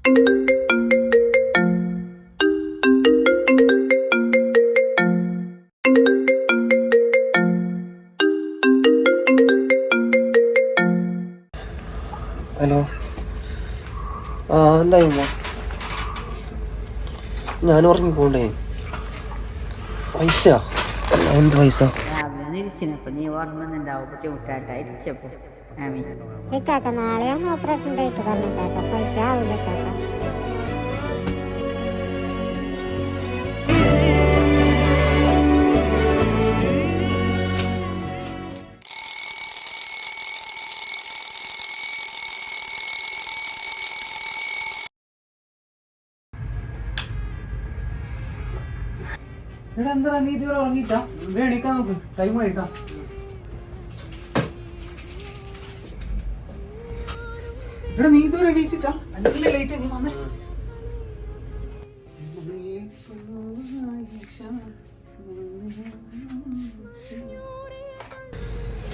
Hello, എന്തായിരുന്നു? ഞാൻ ഉറങ്ങി പോണ്ടേ? പൈസ എന്ത് പൈസ? നാളെയാണ് ഓപ്പറേഷൻ ഡേറ്റ് പറഞ്ഞിട്ടാ. പൈസ ആവില്ല കാക്ക. എന്താ നീ ഇതുവരെ ഉറങ്ങിട്ടാ? എണീക്കാൻ നോക്ക്, ടൈം ആയിട്ടാ. എടാ നീ ഇതുവരെ എണീച്ചിട്ടാ? അല്ലെങ്കിൽ ലേറ്റ് നീ വന്നേ.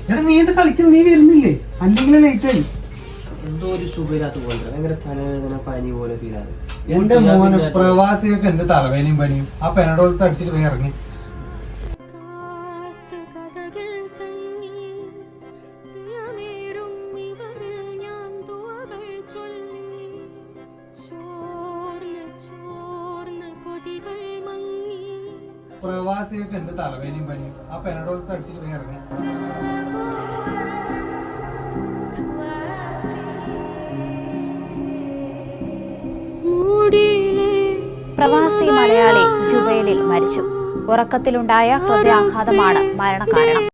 എടാ നീ എന്താ കളിക്കുന്നത്? നീ വരുന്നില്ലേ? അല്ലെങ്കിൽ ലേറ്റ് ആയി. എന്തോ ഒരു സുഖമില്ലാത്ത പോലെ, ഭയങ്കര തലവേദന, പനി പോലെ ഫീലാണ്. എന്റെ മോനെ പ്രവാസിയൊക്കെ എന്റെ തലവേനയും പനിയും ആ പെനഡോൾ അടിച്ചിട്ട് പോയി ഇറങ്ങി. പ്രവാസിയൊക്കെ എന്റെ തലവേനയും പനിയും ആ പെനഡോൾ അടിച്ചിട്ട് പോയി ഇറങ്ങി. പ്രവാസി മലയാളി ജുബൈലിൽ മരിച്ചു. ഉറക്കത്തിലുണ്ടായ ഹൃദയാഘാതമാണ് മരണകാരണം.